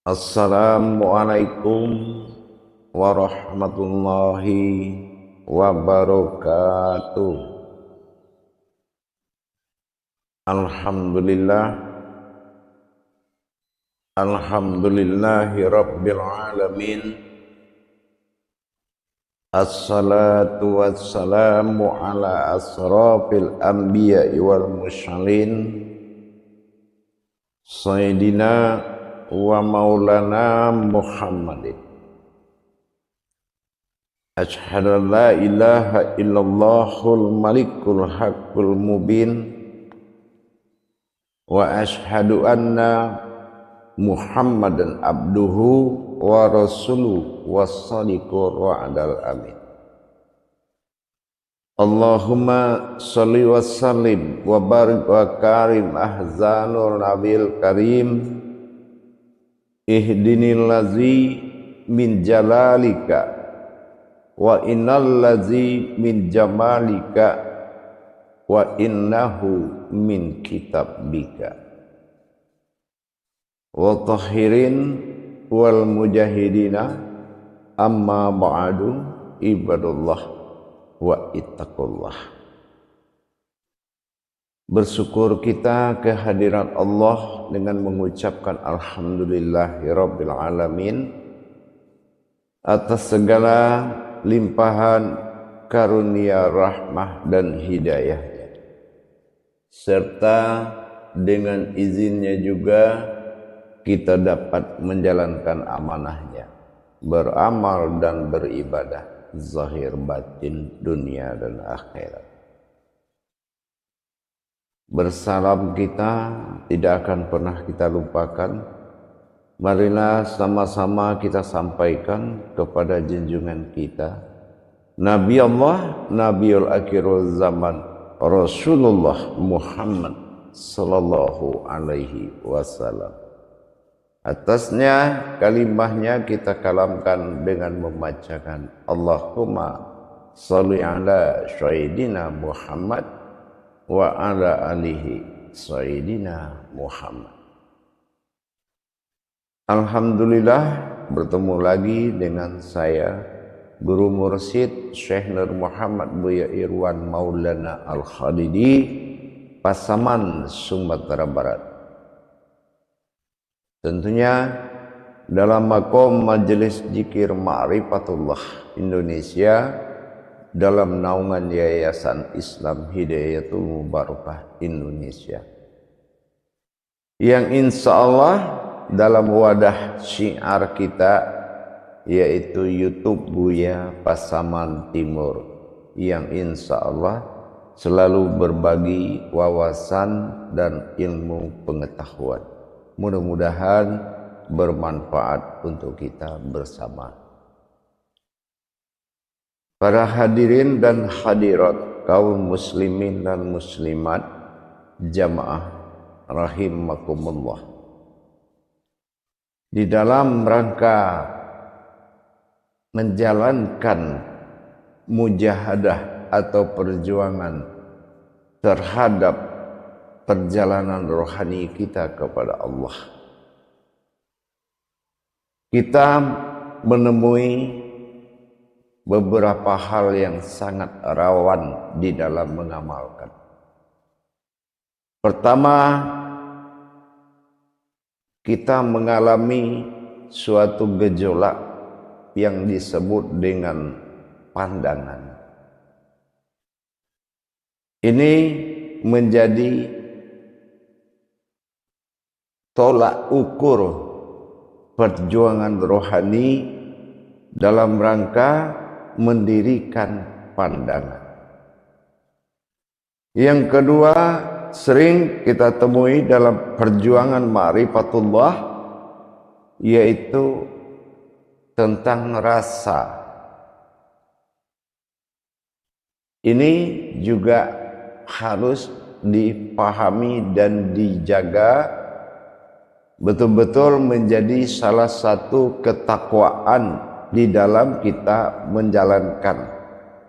Assalamualaikum warahmatullahi wabarakatuh. Alhamdulillah, alhamdulillahi rabbil alamin. Assalatu wassalamu ala asrafil anbiya'i wal mursalin Sayyidina wa maulana Muhammadin. Asyhadu an la ilaha illallahul malikul haqqul mubin wa asyhadu anna Muhammadan abduhu wa rasuluhu was-sadiqur wa'dal amin. Allahumma sholli wa sallim wa barik wa karim ahzanul nabil karim ihdinil ladzi min jalalika wa innal ladzi min jamalika wa innahu min kitabika wa tahirin wal mujahidina amma ba'du ibadullah wa ittaqullah. Bersyukur kita kehadiran Allah dengan mengucapkan alhamdulillahirabbil alamin atas segala limpahan karunia rahmah dan hidayahnya, serta dengan izinnya juga kita dapat menjalankan amanahnya, beramal dan beribadah zahir batin dunia dan akhirat. Bersalam kita tidak akan pernah kita lupakan. Marilah sama-sama kita sampaikan kepada junjungan kita Nabi Allah, Nabiul Akhirul Zaman, Rasulullah Muhammad sallallahu alaihi wasallam. Atasnya kalimahnya kita kalamkan dengan membacakan Allahumma sholli ala sayyidina Muhammad wa ala alihi sayyidina Muhammad. Alhamdulillah bertemu lagi dengan saya Guru Mursyid Syekh Nur Muhammad Buya Irwan Maulana Al-Khadidi, Pasaman, Sumatera Barat. Tentunya dalam makom Majelis Zikir Ma'rifatullah Indonesia dalam naungan Yayasan Islam Hidayatul Mubarakah Indonesia, yang insya Allah dalam wadah syiar kita yaitu YouTube Buya Pasaman Timur, yang insya Allah selalu berbagi wawasan dan ilmu pengetahuan. Mudah-mudahan bermanfaat untuk kita bersama. Para hadirin dan hadirat kaum muslimin dan muslimat jamaah rahimakumullah. Di dalam rangka menjalankan mujahadah atau perjuangan terhadap perjalanan rohani kita kepada Allah, kita menemui beberapa hal yang sangat rawan di dalam mengamalkan. Pertama, kita mengalami suatu gejolak yang disebut dengan pandangan. Ini menjadi tolak ukur perjuangan rohani dalam rangka mendirikan pandangan. Yang kedua, sering kita temui dalam perjuangan ma'rifatullah, yaitu tentang rasa. Ini juga harus dipahami dan dijaga betul-betul menjadi salah satu ketakwaan di dalam kita menjalankan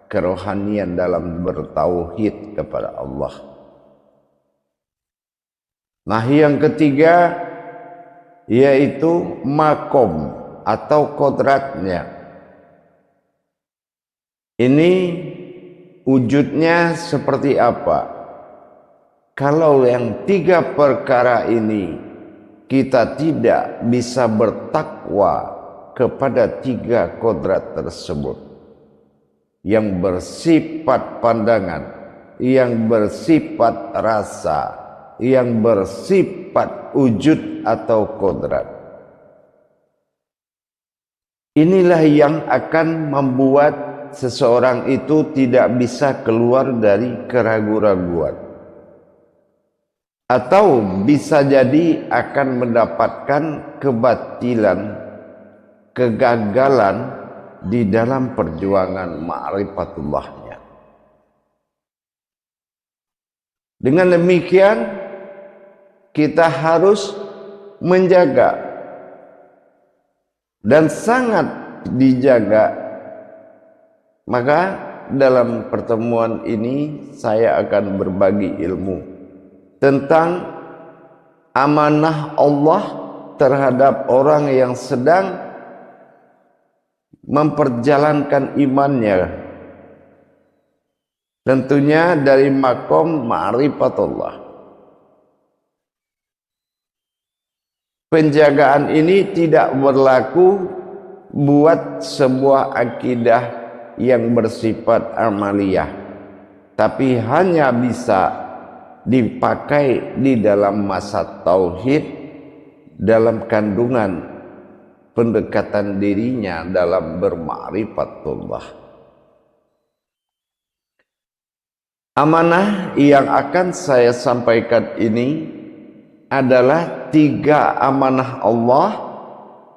kerohanian dalam bertauhid kepada Allah. Nah, yang ketiga, yaitu makom atau kodratnya. Ini wujudnya seperti apa? Kalau yang tiga perkara ini kita tidak bisa bertakwa kepada tiga kodrat tersebut yang bersifat pandangan, yang bersifat rasa, yang bersifat wujud atau kodrat. Inilah yang akan membuat seseorang itu tidak bisa keluar dari keraguan-raguan, atau bisa jadi akan mendapatkan kebatilan, kegagalan di dalam perjuangan ma'rifatullahnya. Dengan demikian kita harus menjaga dan sangat dijaga. Maka dalam pertemuan ini saya akan berbagi ilmu tentang amanah Allah terhadap orang yang sedang memperjalankan imannya, tentunya dari makom ma'rifatullah. Penjagaan ini tidak berlaku buat sebuah akidah yang bersifat amaliyah, tapi hanya bisa dipakai di dalam masa tauhid, dalam kandungan pendekatan dirinya dalam berma'rifatullah. Amanah yang akan saya sampaikan ini adalah tiga amanah Allah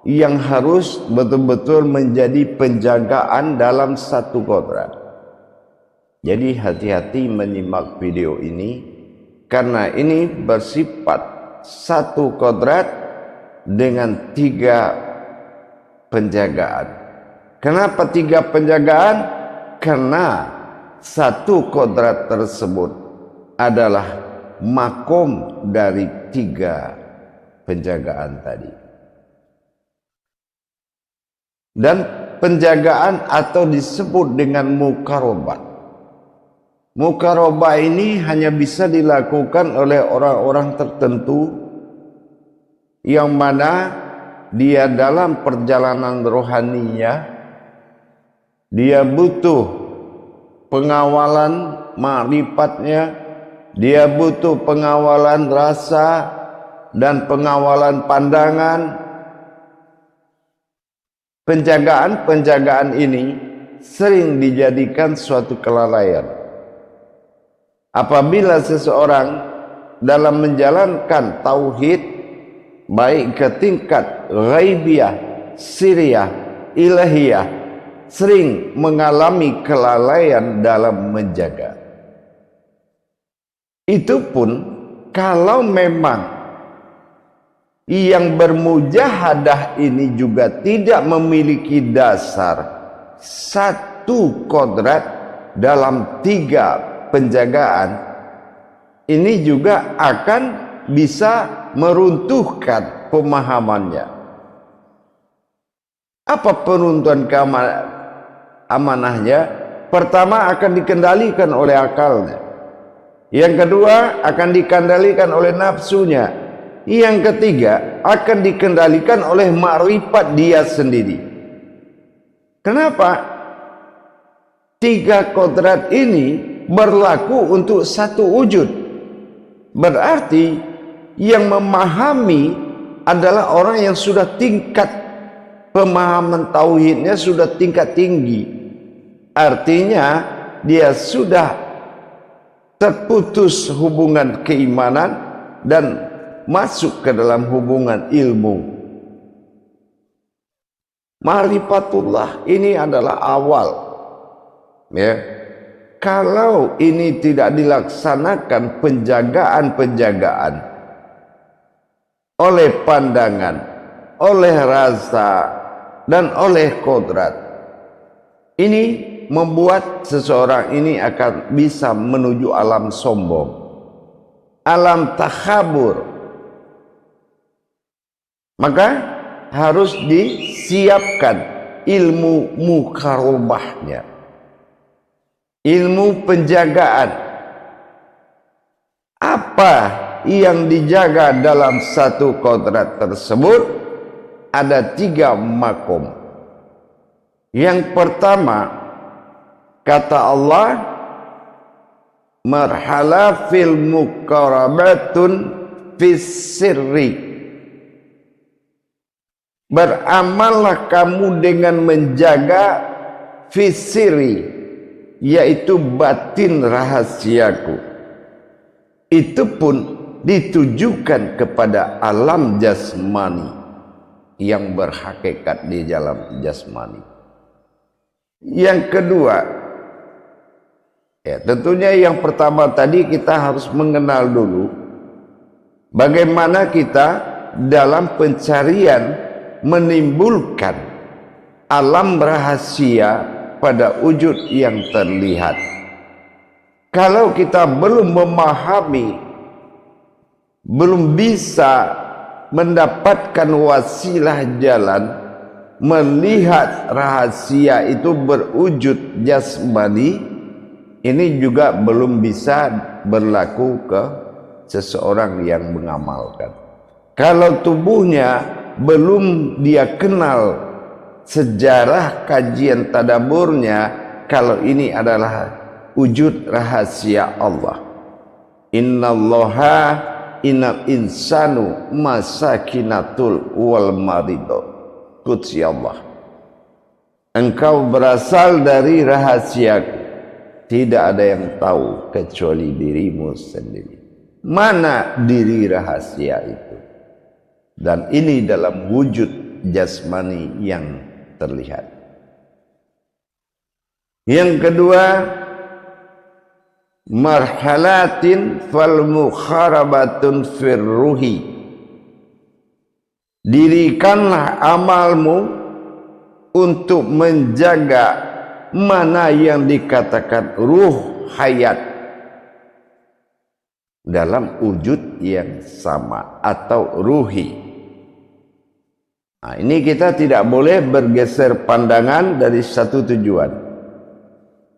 yang harus betul-betul menjadi penjagaan dalam satu kodrat. Jadi hati-hati menyimak video ini, karena ini bersifat satu kodrat dengan tiga penjagaan. Kenapa tiga penjagaan? Karena satu kodrat tersebut adalah makom dari tiga penjagaan tadi. Dan penjagaan atau disebut dengan mukarobah. Mukarobah ini hanya bisa dilakukan oleh orang-orang tertentu yang mana dia dalam perjalanan rohaninya, dia butuh pengawalan ma'rifatnya, dia butuh pengawalan rasa dan pengawalan pandangan. Penjagaan-penjagaan ini sering dijadikan suatu kelalaian. Apabila seseorang dalam menjalankan tauhid, baik ke tingkat ghaibiyah, siriyah, ilahiyah, sering mengalami kelalaian dalam menjaga. Itu pun kalau memang yang bermujahadah ini juga tidak memiliki dasar satu kodrat dalam tiga penjagaan, ini juga akan bisa meruntuhkan pemahamannya. Apa peruntuhan amanahnya? Pertama, akan dikendalikan oleh akalnya. Yang kedua, akan dikendalikan oleh nafsunya. Yang ketiga, akan dikendalikan oleh ma'rifat dia sendiri. Kenapa? Tiga kodrat ini berlaku untuk satu wujud. Berarti yang memahami adalah orang yang sudah tingkat pemahaman tauhidnya sudah tingkat tinggi. Artinya dia sudah terputus hubungan keimanan dan masuk ke dalam hubungan ilmu. Ma'rifatullah ini adalah awal. Ya. Kalau ini tidak dilaksanakan penjagaan-penjagaan oleh pandangan, oleh rasa, dan oleh kodrat, ini membuat seseorang ini akan bisa menuju alam sombong, alam takhabur, Maka harus disiapkan ilmu mukarobahnya, ilmu penjagaan. Apa yang dijaga dalam satu kodrat tersebut? Ada 3 makom. Yang pertama, kata Allah, marhala fil muqarabatun fis sirri. Beramallah kamu dengan menjaga fisiri, yaitu batin rahasiaku. Itu pun ditujukan kepada alam jasmani yang berhakikat di dalam jasmani. Yang kedua, ya tentunya yang pertama tadi kita harus mengenal dulu bagaimana kita dalam pencarian menimbulkan alam rahasia pada wujud yang terlihat. Kalau kita belum memahami, belum bisa mendapatkan wasilah jalan melihat rahasia itu berwujud jasmani, ini juga belum bisa berlaku ke seseorang yang mengamalkan. Kalau tubuhnya belum dia kenal sejarah kajian tadaburnya, kalau ini adalah wujud rahasia Allah. Innallaha innal insanu masakinatul wal marido. Qudsi Allah, engkau berasal dari rahasiaku, tidak ada yang tahu kecuali dirimu sendiri. Mana diri rahasia itu? Dan ini dalam wujud jasmani yang terlihat. Yang kedua, marhalatin fal mukharabatun firruhi. Dirikanlah amalmu untuk menjaga mana yang dikatakan ruh hayat dalam wujud yang sama atau ruhi. Nah, ini kita tidak boleh bergeser pandangan dari satu tujuan.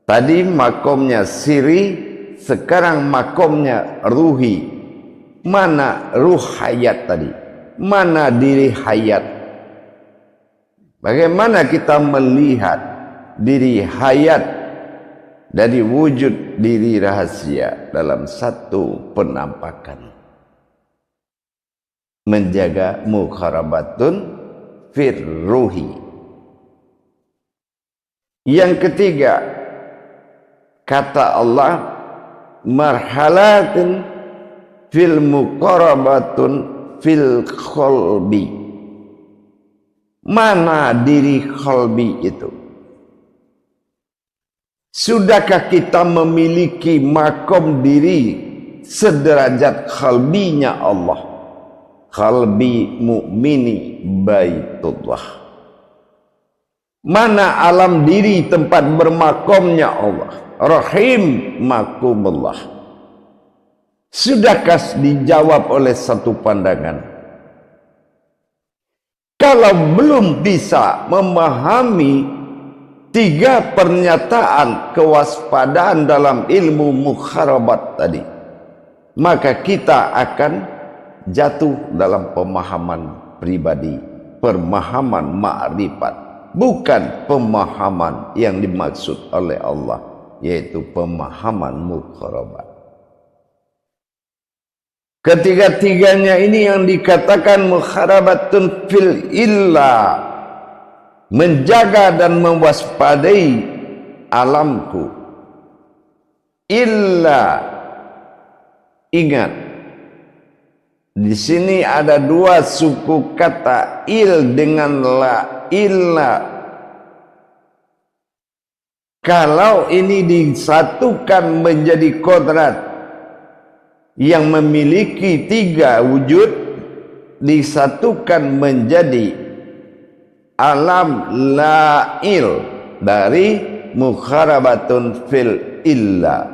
Tadi makomnya siri, sekarang makomnya ruhi. Mana ruh hayat tadi? Mana diri hayat? Bagaimana kita melihat diri hayat dari wujud diri rahasia dalam satu penampakan? Menjaga mukharabatun firruhi. Yang ketiga, kata Allah, marhalatin fil muqarabatun fil qalbi. Mana diri qalbi itu? Sudahkah kita memiliki makom diri sederajat qalbinya Allah? Qalbi mu'mini baitullah. Mana alam diri tempat bermakomnya Allah? Rahim makumullah. Sudahkah dijawab oleh satu pandangan? Kalau belum bisa memahami 3 pernyataan kewaspadaan dalam ilmu mukharabat tadi, maka kita akan jatuh dalam pemahaman pribadi, pemahaman ma'rifat, bukan pemahaman yang dimaksud oleh Allah, yaitu pemahaman mukharabat. Ketiga-tiganya ini yang dikatakan mukharabatun fil illa, menjaga dan mewaspadai alamku. Illa, ingat, di sini ada 2 suku kata, il dengan la. Illa, kalau ini disatukan menjadi kodrat yang memiliki 3 wujud, disatukan menjadi alam la'il dari mukharabatun fil illa.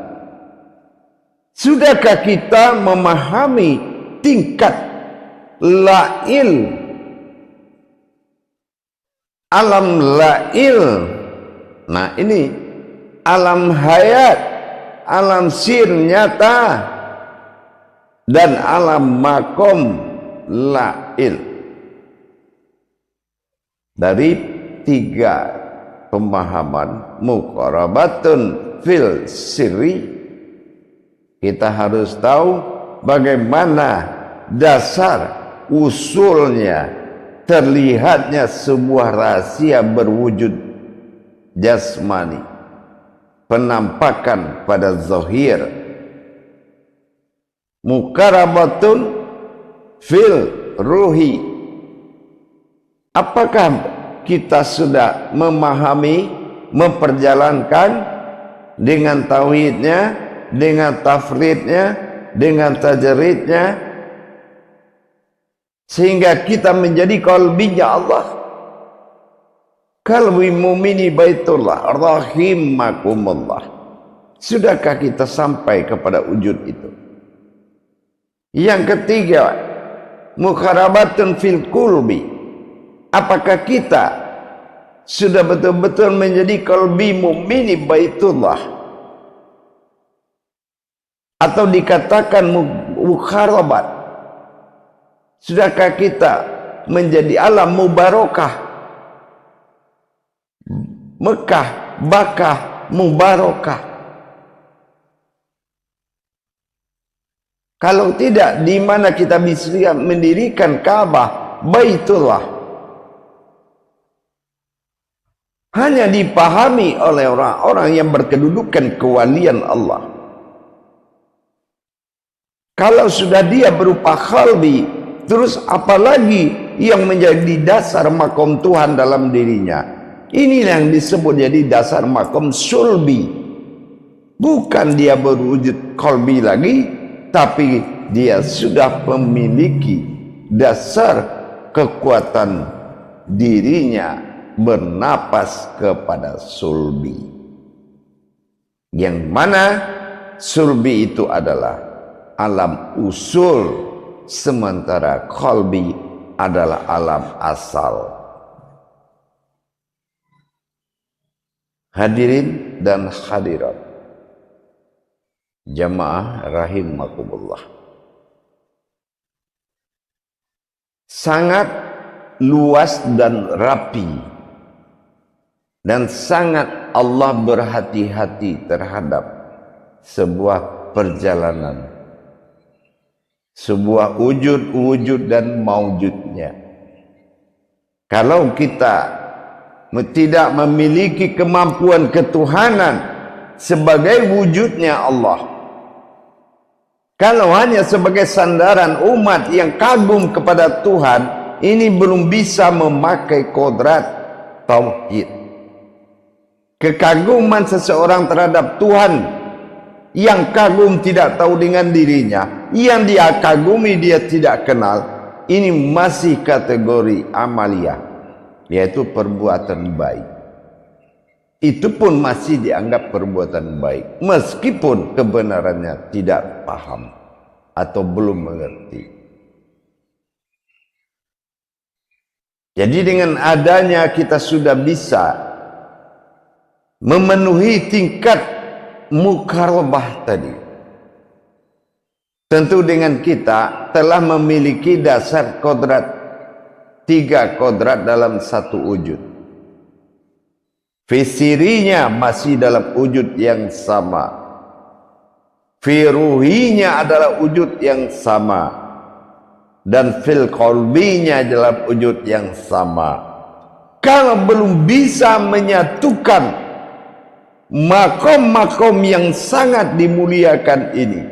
Sudahkah kita memahami tingkat la'il alam lail. Nah ini alam hayat, alam sir nyata, dan alam makom lail. Dari tiga pemahaman muqarabatun fil sirri, kita harus tahu bagaimana dasar usulnya terlihatnya sebuah rahasia berwujud jasmani, penampakan pada zahir. Muqarabatun fil ruhi, apakah kita sudah memahami, memperjalankan dengan tauhidnya, dengan tafridnya, dengan tajridnya, sehingga kita menjadi qalbinya Allah. Qalbi mu'mini baitullah rahimakumullah. Sudahkah kita sampai kepada wujud itu? Yang ketiga, muqarabatun fil qulbi, apakah kita sudah betul-betul menjadi qalbi mu'mini baitullah, atau dikatakan muqarabat, sudahkah kita menjadi alam mubarakah, Mekah, Bakah, mubarakah? Kalau tidak, di mana kita bisa mendirikan Ka'bah, Baitullah? Hanya dipahami oleh orang-orang yang berkedudukan kewalian Allah. Kalau sudah dia berupa qalbi, terus apalagi yang menjadi dasar makom Tuhan dalam dirinya? Inilah yang disebut jadi dasar makom sulbi. Bukan dia berwujud qalbi lagi, tapi dia sudah memiliki dasar kekuatan dirinya bernapas kepada sulbi, yang mana sulbi itu adalah alam usul, sementara qalbi adalah alam asal. Hadirin dan hadirat jamaah rahimakumullah, sangat luas dan rapi, dan sangat Allah berhati-hati terhadap sebuah perjalanan, sebuah wujud-wujud dan maujudnya. Kalau kita tidak memiliki kemampuan ketuhanan sebagai wujudnya Allah, kalau hanya sebagai sandaran umat yang kagum kepada Tuhan, ini belum bisa memakai kodrat tauhid. Kekaguman seseorang terhadap Tuhan yang kagum tidak tahu dengan dirinya, yang dia kagumi dia tidak kenal, ini masih kategori amalia, yaitu perbuatan baik. Itu pun masih dianggap perbuatan baik, meskipun kebenarannya tidak paham atau belum mengerti. Jadi dengan adanya kita sudah bisa memenuhi tingkat muqarabah tadi, tentu dengan kita telah memiliki dasar kodrat, tiga kodrat dalam satu wujud. Fisirinya masih dalam wujud yang sama, firuhinya adalah wujud yang sama, dan fil qalbinya dalam wujud yang sama. Kalau belum bisa menyatukan makom-makom yang sangat dimuliakan ini,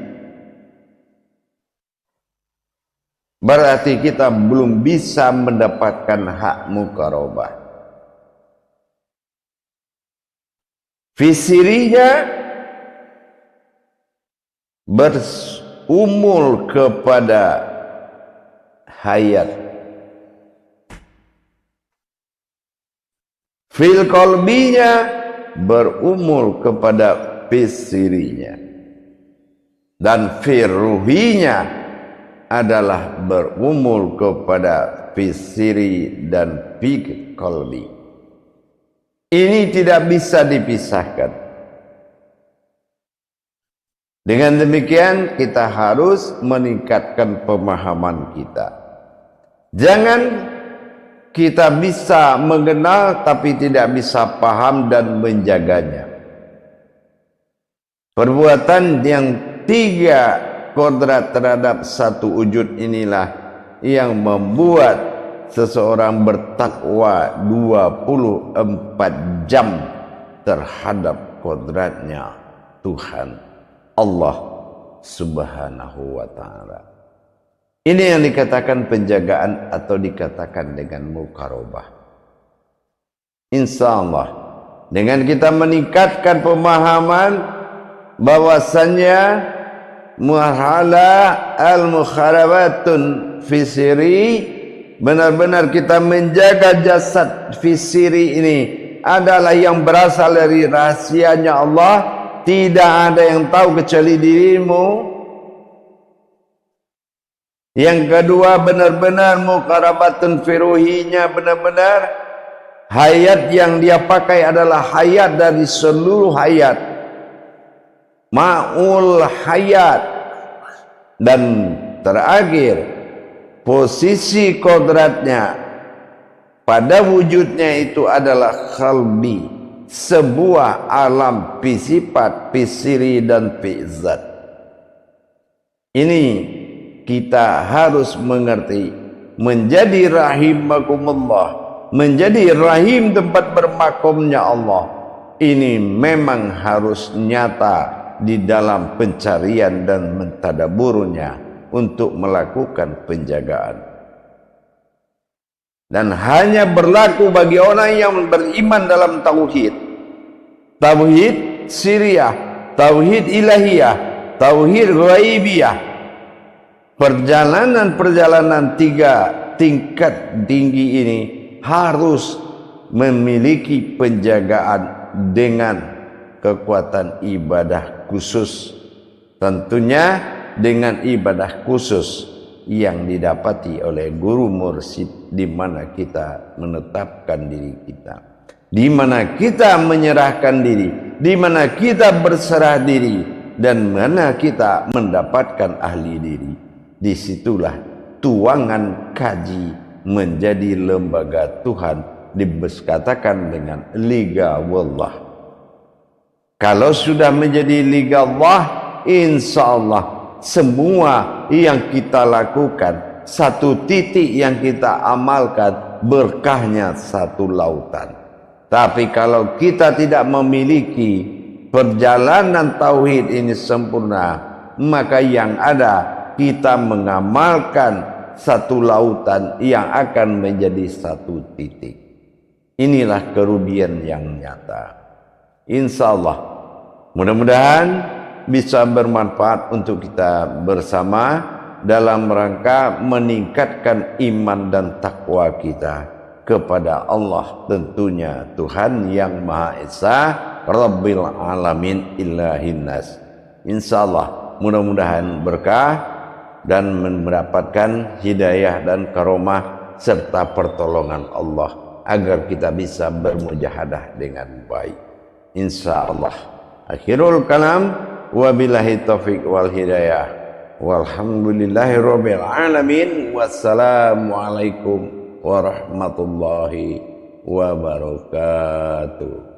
berarti kita belum bisa mendapatkan hak muqarabah. Fisirinya berumul kepada hayat, fil qalbinya berumul kepada fisirinya, dan firuhinya adalah berumul kepada fisiri dan fi qalbi. Ini tidak bisa dipisahkan. Dengan demikian kita harus meningkatkan pemahaman kita. Jangan kita bisa mengenal tapi tidak bisa paham dan menjaganya. Perbuatan yang tiga kodrat terhadap satu wujud inilah yang membuat seseorang bertakwa 24 jam terhadap kodratnya Tuhan Allah Subhanahu wa ta'ala. Ini yang dikatakan penjagaan atau dikatakan dengan muqarabah. Insya Allah dengan kita meningkatkan pemahaman bahwasannya muhala al-mukharabatun fi siri, benar-benar kita menjaga jasad fisiri ini adalah yang berasal dari rahasianya Allah. Tidak ada yang tahu kecuali dirimu. Yang kedua, benar-benar muqarabatun firuhinya, benar-benar hayat yang dia pakai adalah hayat dari seluruh hayat, ma'ul hayat. Dan terakhir, posisi kodratnya pada wujudnya itu adalah khalbi, sebuah alam pisifat, pisiri dan pizat. Ini kita harus mengerti. Menjadi rahimakumullah, menjadi rahim tempat bermakamnya Allah, ini memang harus nyata di dalam pencarian dan mentadaburnya untuk melakukan penjagaan. Dan hanya berlaku bagi orang yang beriman dalam tauhid. Tauhid siriyah, tauhid ilahiyah, tauhid ghaibiyah. Perjalanan-perjalanan tiga tingkat tinggi ini harus memiliki penjagaan dengan kekuatan ibadah khusus. Tentunya dengan ibadah khusus yang didapati oleh guru mursyid, di mana kita menetapkan diri kita, di mana kita menyerahkan diri, di mana kita berserah diri, dan mana kita mendapatkan ahli diri. Disitulah tuangan kaji menjadi lembaga Tuhan, dikatakan dengan liga wallah. Kalau sudah menjadi liga Allah, insya Allah semua yang kita lakukan, satu titik yang kita amalkan, berkahnya satu lautan. Tapi kalau kita tidak memiliki perjalanan tauhid ini sempurna, maka yang ada kita mengamalkan satu lautan yang akan menjadi satu titik. Inilah kerugian yang nyata. Insya Allah mudah-mudahan bisa bermanfaat untuk kita bersama dalam rangka meningkatkan iman dan takwa kita kepada Allah, tentunya Tuhan yang Maha Esa, Rabbil Alamin Ilahin Nas. Insyaallah mudah-mudahan berkah dan mendapatkan hidayah dan karomah serta pertolongan Allah agar kita bisa bermujahadah dengan baik. Insyaallah. Akhirul kalam. Wabillahi taufiq wal hidayah. Walhamdulillahi rabbil alamin. Wassalamualaikum warahmatullahi wabarakatuh.